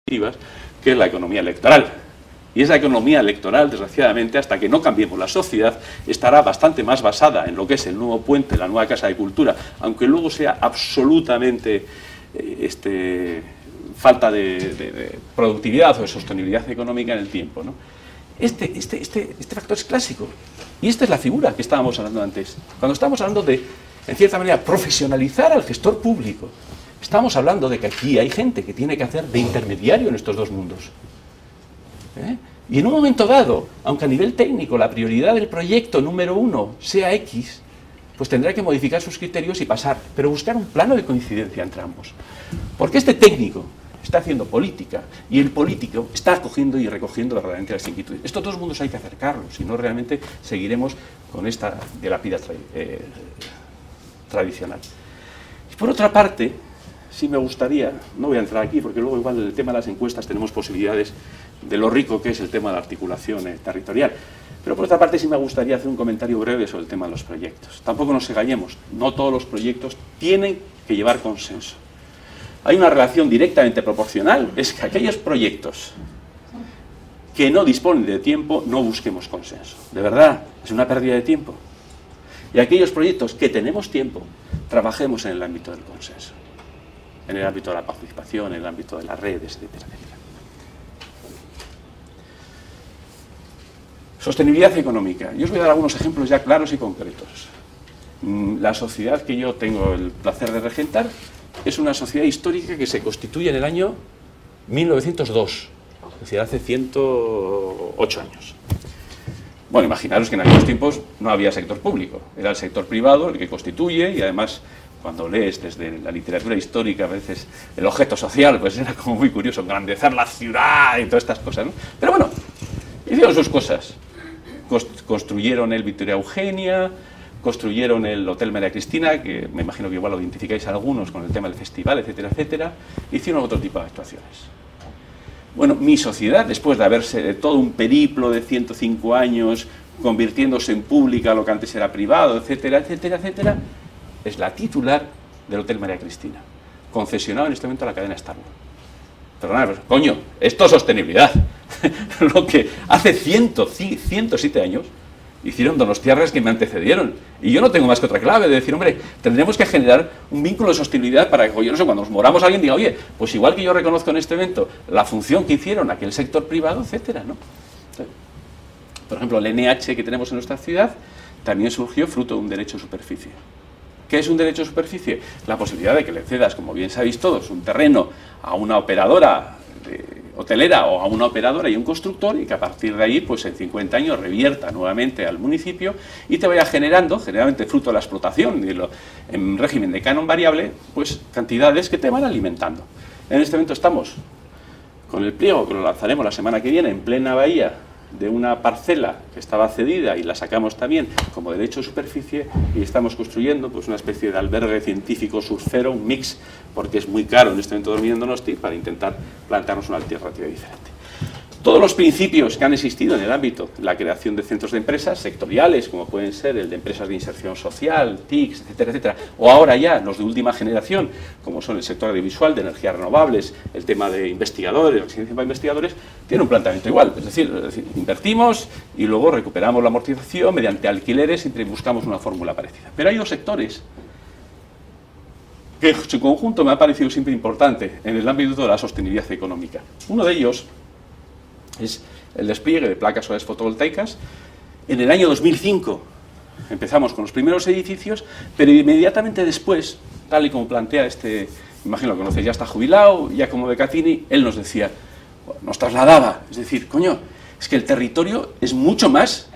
productivas, que es la economía electoral. Y esa economía electoral, desgraciadamente, hasta que no cambiemos la sociedad, estará bastante más basada en lo que es el nuevo puente, la nueva Casa de Cultura, aunque luego sea absolutamente falta de productividad o de sostenibilidad económica en el tiempo, ¿no? Este factor es clásico. Y esta es la figura que estábamos hablando antes. Cuando estamos hablando de, en cierta manera, profesionalizar al gestor público, estamos hablando de que aquí hay gente que tiene que hacer de intermediario en estos dos mundos. Y en un momento dado, aunque a nivel técnico la prioridad del proyecto número 1 sea X, pues tendrá que modificar sus criterios y pasar, pero buscar un plano de coincidencia entre ambos. Porque este técnico está haciendo política y el político está cogiendo y recogiendo verdaderamente las inquietudes. Estos dos mundos hay que acercarlos, si no realmente seguiremos con esta de la vida tradicional. Y por otra parte, sí me gustaría, no voy a entrar aquí porque luego igual en el tema de las encuestas tenemos posibilidades de lo rico que es el tema de la articulación territorial, pero por otra parte sí me gustaría hacer un comentario breve sobre el tema de los proyectos. Tampoco nos engañemos, no todos los proyectos tienen que llevar consenso. Hay una relación directamente proporcional, es que aquellos proyectos que no disponen de tiempo, no busquemos consenso. De verdad, es una pérdida de tiempo. Y aquellos proyectos que tenemos tiempo, trabajemos en el ámbito del consenso, en el ámbito de la participación, en el ámbito de las redes, etcétera, etcétera. Sostenibilidad económica. Yo os voy a dar algunos ejemplos ya claros y concretos. La sociedad que yo tengo el placer de regentar es una sociedad histórica que se constituye en el año 1902, es decir, hace 108 años. Bueno, imaginaros que en aquellos tiempos no había sector público, era el sector privado el que constituye, y además cuando lees desde la literatura histórica a veces el objeto social, pues era como muy curioso, engrandecer la ciudad y todas estas cosas, ¿no? Pero bueno, hicieron sus cosas, construyeron el Victoria Eugenia, construyeron el Hotel María Cristina, que me imagino que igual lo identificáis algunos con el tema del festival, etcétera, etcétera. Hicieron otro tipo de actuaciones. Bueno, mi sociedad, después de haberse de todo un periplo de 105 años, convirtiéndose en pública lo que antes era privado, etcétera, etcétera, etcétera, es la titular del Hotel María Cristina, concesionado en este momento a la cadena Star Wars. Perdonad, pero, coño, esto es sostenibilidad. Lo que hace 107 años hicieron donostiarras que me antecedieron. Y yo no tengo más que otra clave de decir, hombre, tendremos que generar un vínculo de sostenibilidad para que, yo no sé, cuando nos moramos alguien diga, oye, pues igual que yo reconozco en este evento la función que hicieron aquel sector privado, etcétera, ¿no? Por ejemplo, el NH que tenemos en nuestra ciudad también surgió fruto de un derecho de superficie. ¿Qué es un derecho de superficie? La posibilidad de que le cedas, como bien sabéis todos, un terreno a una operadora hotelera o a una operadora y un constructor, y que a partir de ahí, pues en 50 años revierta nuevamente al municipio y te vaya generando, generalmente fruto de la explotación en régimen de canon variable, pues cantidades que te van alimentando. En este momento estamos con el pliego, que lo lanzaremos la semana que viene, en plena bahía, de una parcela que estaba cedida y la sacamos también como derecho de superficie, y estamos construyendo pues una especie de albergue científico surfero, un mix, porque es muy caro en este momento dormir en Donosti, para intentar plantearnos una alternativa diferente. Todos los principios que han existido en el ámbito de la creación de centros de empresas sectoriales, como pueden ser el de empresas de inserción social, TICs, etcétera, etcétera, o ahora ya los de última generación, como son el sector audiovisual, de energías renovables, el tema de investigadores, residencia para investigadores, tiene un planteamiento igual, es decir, invertimos y luego recuperamos la amortización mediante alquileres, siempre buscamos una fórmula parecida. Pero hay dos sectores que en su conjunto me ha parecido siempre importante en el ámbito de la sostenibilidad económica. Uno de ellos es el despliegue de placas solares fotovoltaicas. En el año 2005 empezamos con los primeros edificios, pero inmediatamente después, tal y como plantea imagino que conocéis, ya está jubilado, Giacomo Beccatini, él nos decía, nos trasladaba, es decir, coño, es que el territorio es mucho más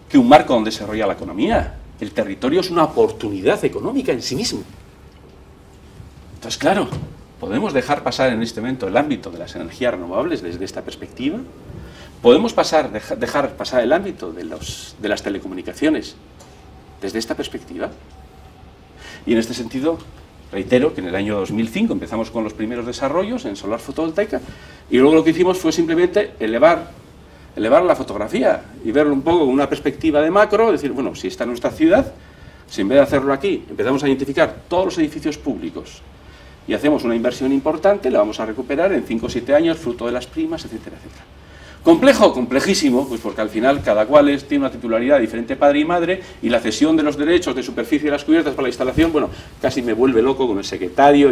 que un marco donde se desarrolla la economía. El territorio es una oportunidad económica en sí mismo. Entonces, claro, ¿podemos dejar pasar en este momento el ámbito de las energías renovables desde esta perspectiva? ¿Podemos dejar pasar el ámbito de las telecomunicaciones desde esta perspectiva? Y en este sentido, reitero que en el año 2005 empezamos con los primeros desarrollos en solar fotovoltaica, y luego lo que hicimos fue simplemente elevar la fotografía y verlo un poco con una perspectiva de macro, decir, bueno, si está en nuestra ciudad, si en vez de hacerlo aquí empezamos a identificar todos los edificios públicos y hacemos una inversión importante, la vamos a recuperar en 5 o 7 años, fruto de las primas, etcétera, etcétera. ¿Complejo? Complejísimo, pues porque al final cada cual tiene una titularidad de diferente padre y madre, y la cesión de los derechos de superficie de las cubiertas para la instalación, bueno, casi me vuelve loco con el secretario,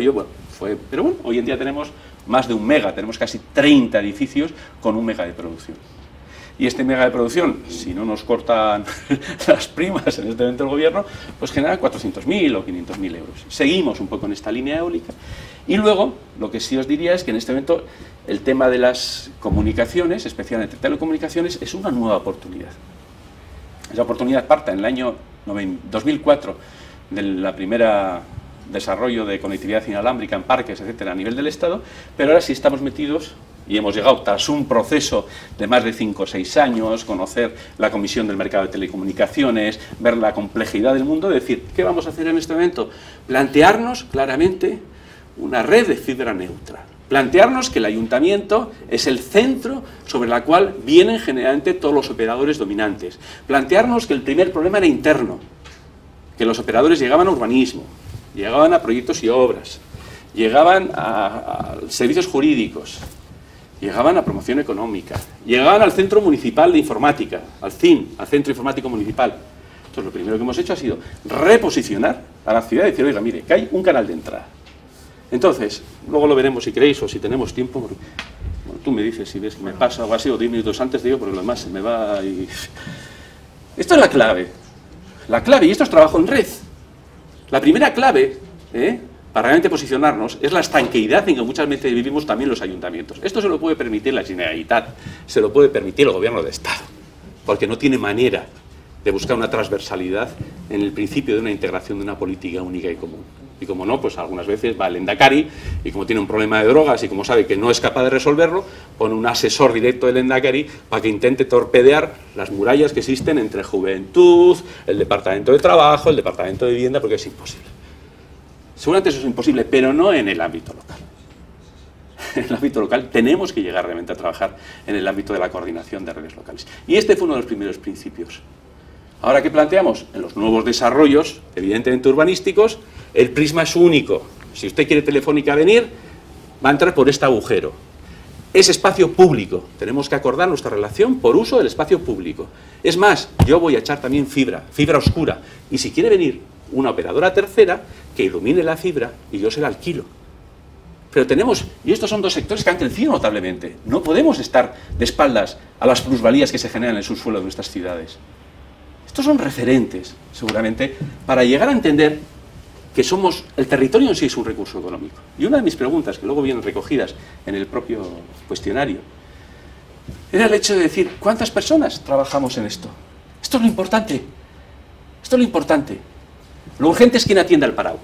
pero bueno, hoy en día tenemos más de 1 mega, tenemos casi 30 edificios con 1 mega de producción. Y este mega de producción, si no nos cortan las primas en este momento del gobierno, pues genera 400.000 o 500.000 euros. Seguimos un poco en esta línea eólica. Y luego, lo que sí os diría es que en este momento el tema de las comunicaciones, especialmente telecomunicaciones, es una nueva oportunidad. Esa oportunidad parte en el año 2004 de la primera desarrollo de conectividad inalámbrica en parques, etcétera, a nivel del Estado, pero ahora sí estamos metidos y hemos llegado tras un proceso de más de 5 o 6 años, conocer la Comisión del Mercado de Telecomunicaciones, ver la complejidad del mundo, decir, ¿qué vamos a hacer en este momento? Plantearnos claramente una red de fibra neutral. Plantearnos que el ayuntamiento es el centro sobre el cual vienen generalmente todos los operadores dominantes. Plantearnos que el primer problema era interno, que los operadores llegaban a urbanismo, llegaban a proyectos y obras, llegaban a servicios jurídicos, llegaban a promoción económica, llegaban al Centro Municipal de Informática, al CIN, al Centro Informático Municipal. Entonces, lo primero que hemos hecho ha sido reposicionar a la ciudad y decir, oiga, mire, que hay un canal de entrada. Entonces, luego lo veremos si queréis o si tenemos tiempo, porque, bueno, tú me dices si ves que me pasa algo así, o 10 minutos antes digo, porque lo demás se me va y... Esto es la clave, y esto es trabajo en red. La primera clave, para realmente posicionarnos, es la estanqueidad en que muchas veces vivimos también los ayuntamientos. Esto se lo puede permitir la Generalitat, se lo puede permitir el Gobierno de Estado, porque no tiene manera de buscar una transversalidad en el principio de una integración de una política única y común. Y como no, pues algunas veces va el Endacari y como tiene un problema de drogas y como sabe que no es capaz de resolverlo, pone un asesor directo del Endacari para que intente torpedear las murallas que existen entre Juventud, el Departamento de Trabajo, el Departamento de Vivienda, porque es imposible. Seguramente eso es imposible, pero no en el ámbito local. En el ámbito local tenemos que llegar realmente a trabajar en el ámbito de la coordinación de redes locales. Y este fue uno de los primeros principios. Ahora, ¿qué planteamos? En los nuevos desarrollos, evidentemente urbanísticos, el prisma es único. Si usted quiere Telefónica venir, va a entrar por este agujero. Es espacio público. Tenemos que acordar nuestra relación por uso del espacio público. Es más, yo voy a echar también fibra oscura. Y si quiere venir una operadora tercera, que ilumine la fibra y yo se la alquilo. Pero tenemos, y estos son dos sectores que han crecido notablemente. No podemos estar de espaldas a las plusvalías que se generan en el subsuelo de nuestras ciudades. Estos son referentes, seguramente, para llegar a entender que el territorio en sí es un recurso económico. Y una de mis preguntas, que luego vienen recogidas en el propio cuestionario, era el hecho de decir, ¿cuántas personas trabajamos en esto? Esto es lo importante. Esto es lo importante. Lo urgente es quien atienda al parado.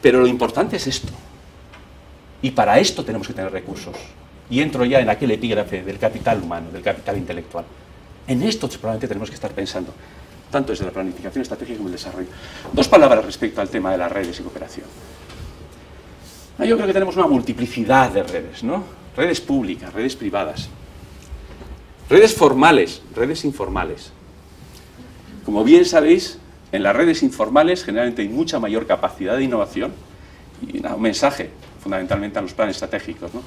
Pero lo importante es esto. Y para esto tenemos que tener recursos. Y entro ya en aquel epígrafe del capital humano, del capital intelectual. En esto probablemente tenemos que estar pensando, tanto desde la planificación estratégica como el desarrollo. 2 palabras respecto al tema de las redes y cooperación. Yo creo que tenemos una multiplicidad de redes, ¿no? Redes públicas, redes privadas, redes formales, redes informales. Como bien sabéis, en las redes informales generalmente hay mucha mayor capacidad de innovación y un mensaje fundamentalmente a los planes estratégicos, ¿no?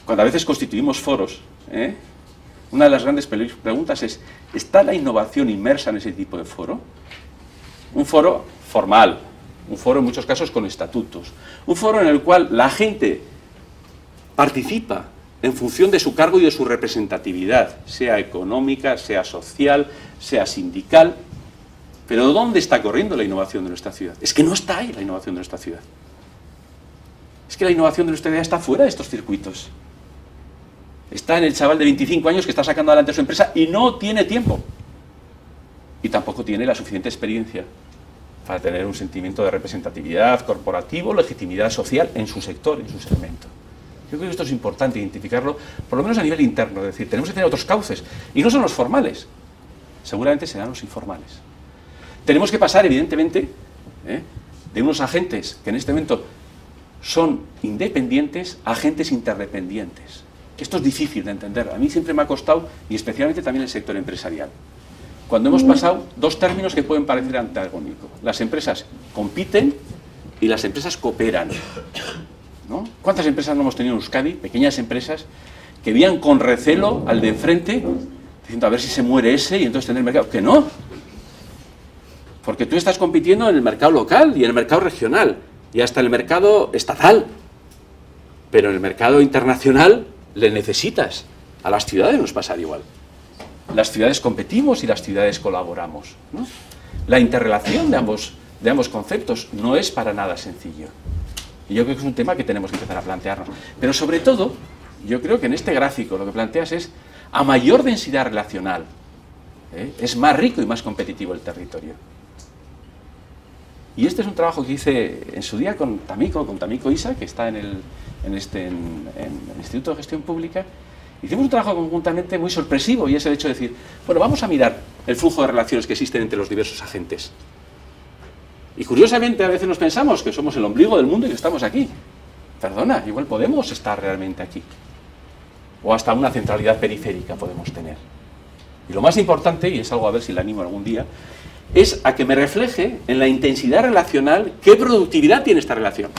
Cuando a veces constituimos foros, una de las grandes preguntas es, ¿está la innovación inmersa en ese tipo de foro? Un foro formal, un foro en muchos casos con estatutos, un foro en el cual la gente participa en función de su cargo y de su representatividad, sea económica, sea social, sea sindical. Pero ¿dónde está corriendo la innovación de nuestra ciudad? Es que no está ahí la innovación de nuestra ciudad. Es que la innovación de nuestra ciudad está fuera de estos circuitos. Está en el chaval de 25 años que está sacando adelante su empresa y no tiene tiempo. Y tampoco tiene la suficiente experiencia para tener un sentimiento de representatividad corporativo, legitimidad social en su sector, en su segmento. Yo creo que esto es importante identificarlo, por lo menos a nivel interno. Es decir, tenemos que tener otros cauces. Y no son los formales. Seguramente serán los informales. Tenemos que pasar, evidentemente, de unos agentes que en este momento son independientes a agentes interdependientes. Esto es difícil de entender. A mí siempre me ha costado, y especialmente también el sector empresarial. Cuando hemos pasado 2 términos que pueden parecer antagónicos. Las empresas compiten y las empresas cooperan, ¿no? ¿Cuántas empresas no hemos tenido en Euskadi, pequeñas empresas, que veían con recelo al de enfrente, diciendo a ver si se muere ese y entonces tener mercado? Que no, porque tú estás compitiendo en el mercado local y en el mercado regional y hasta en el mercado estatal, pero en el mercado internacional le necesitas. A las ciudades nos pasa igual. Las ciudades competimos y las ciudades colaboramos, ¿no? La interrelación de ambos conceptos no es para nada sencillo. Y yo creo que es un tema que tenemos que empezar a plantearnos. Pero sobre todo, yo creo que en este gráfico lo que planteas es, a mayor densidad relacional, es más rico y más competitivo el territorio. Y este es un trabajo que hice en su día con Tamiko Isa, que está en el Instituto de Gestión Pública. Hicimos un trabajo conjuntamente muy sorpresivo, y es el hecho de decir, bueno, vamos a mirar el flujo de relaciones que existen entre los diversos agentes. Y curiosamente a veces nos pensamos que somos el ombligo del mundo y que estamos aquí. Perdona, igual podemos estar realmente aquí. O hasta una centralidad periférica podemos tener. Y lo más importante, y es algo a ver si le animo algún día, es a que me refleje en la intensidad relacional qué productividad tiene esta relación.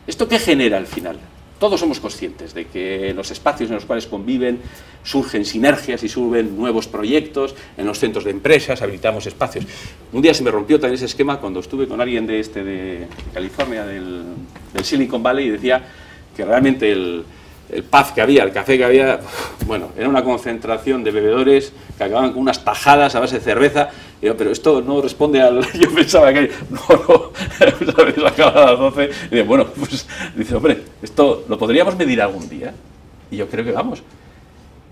¿Esto qué genera al final? Todos somos conscientes de que en los espacios en los cuales conviven surgen sinergias y surgen nuevos proyectos, en los centros de empresas habilitamos espacios. Un día se me rompió también ese esquema cuando estuve con alguien de California, del Silicon Valley, y decía que realmente el pub que había, el café que había, bueno, era una concentración de bebedores que acababan con unas tajadas a base de cerveza. Y yo, pero esto no responde al... Yo pensaba que... No, ¿sabes? Acaba a las 12. Y digo, bueno, pues dice, hombre, esto lo podríamos medir algún día. Y yo creo que vamos.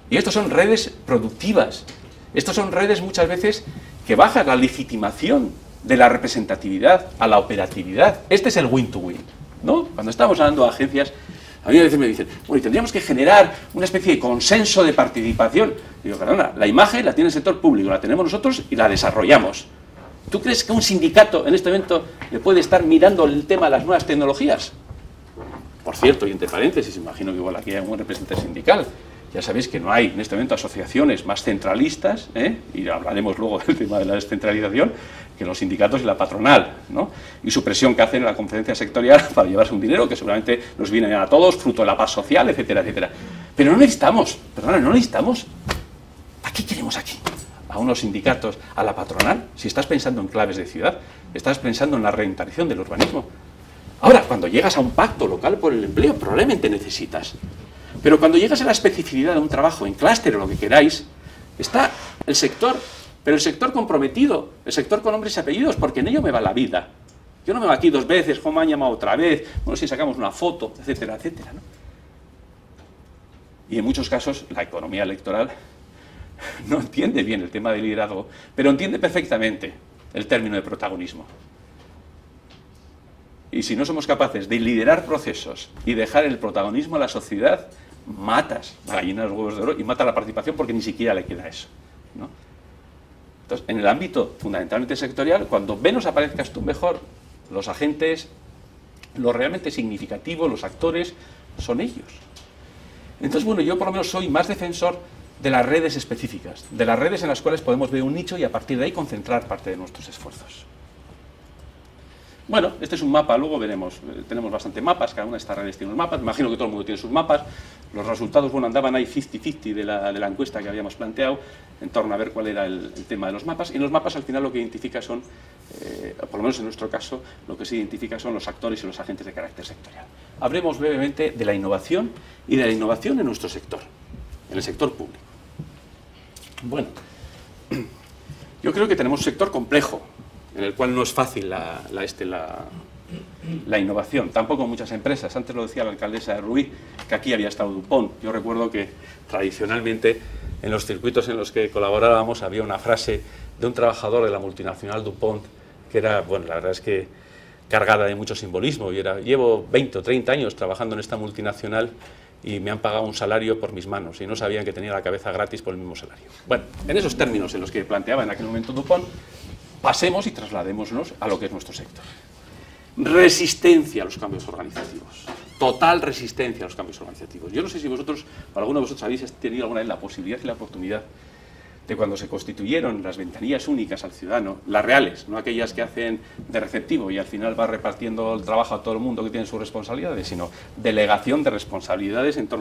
Y estos son redes productivas. Estos son redes muchas veces que bajan la legitimación de la representatividad a la operatividad. Este es el win-to-win, ¿no? Cuando estamos hablando de agencias, a mí a veces me dicen, bueno, y tendríamos que generar una especie de consenso de participación. Y digo, perdona, la imagen la tiene el sector público, la tenemos nosotros y la desarrollamos. ¿Tú crees que un sindicato en este momento le puede estar mirando el tema de las nuevas tecnologías? Por cierto, y entre paréntesis, imagino que igual aquí hay un representante sindical. Ya sabéis que no hay en este momento asociaciones más centralistas, y hablaremos luego del tema de la descentralización, que los sindicatos y la patronal, ¿no? Y su presión que hacen en la conferencia sectorial para llevarse un dinero que seguramente nos viene a todos, fruto de la paz social, etcétera, etcétera. Pero no necesitamos, perdona, no necesitamos. ¿A qué queremos aquí? ¿A unos sindicatos, a la patronal? Si estás pensando en claves de ciudad, estás pensando en la revitalización del urbanismo. Ahora, cuando llegas a un pacto local por el empleo, probablemente necesitas. Pero cuando llegas a la especificidad de un trabajo en clúster o lo que queráis, está el sector, pero el sector comprometido, el sector con nombres y apellidos, porque en ello me va la vida. Yo no me voy aquí 2 veces, ¿cómo me han llamado otra vez? Bueno, si sacamos una foto, etcétera, etcétera, ¿no? Y en muchos casos la economía electoral no entiende bien el tema del liderazgo, pero entiende perfectamente el término de protagonismo. Y si no somos capaces de liderar procesos y dejar el protagonismo a la sociedad, matas la gallina de los huevos de oro y mata la participación porque ni siquiera le queda eso, ¿no? Entonces, en el ámbito fundamentalmente sectorial, cuando menos aparezcas tú mejor, los agentes, lo realmente significativo, los actores, son ellos. Entonces, bueno, yo por lo menos soy más defensor de las redes específicas, de las redes en las cuales podemos ver un nicho y a partir de ahí concentrar parte de nuestros esfuerzos. Bueno, este es un mapa, luego veremos, tenemos bastante mapas, cada una de estas redes tiene unos mapas, me imagino que todo el mundo tiene sus mapas, los resultados, bueno, andaban ahí 50-50 de la encuesta que habíamos planteado, en torno a ver cuál era el tema de los mapas, y los mapas al final lo que identifica son, por lo menos en nuestro caso, lo que se identifica son los actores y los agentes de carácter sectorial. Hablemos brevemente de la innovación y de la innovación en nuestro sector, en el sector público. Bueno, yo creo que tenemos un sector complejo, en el cual no es fácil la innovación, tampoco muchas empresas. Antes lo decía la alcaldesa de Rubí, que aquí había estado Dupont. Yo recuerdo que tradicionalmente en los circuitos en los que colaborábamos había una frase de un trabajador de la multinacional Dupont que era, bueno, la verdad es que cargada de mucho simbolismo, y era: llevo 20 o 30 años trabajando en esta multinacional y me han pagado un salario por mis manos y no sabían que tenía la cabeza gratis por el mismo salario. Bueno, en esos términos en los que planteaba en aquel momento Dupont, pasemos y trasladémonos a lo que es nuestro sector. Resistencia a los cambios organizativos. Total resistencia a los cambios organizativos. Yo no sé si vosotros, o alguno de vosotros habéis tenido alguna vez la posibilidad y la oportunidad de cuando se constituyeron las ventanillas únicas al ciudadano, las reales, no aquellas que hacen de receptivo y al final va repartiendo el trabajo a todo el mundo que tiene sus responsabilidades, sino delegación de responsabilidades en torno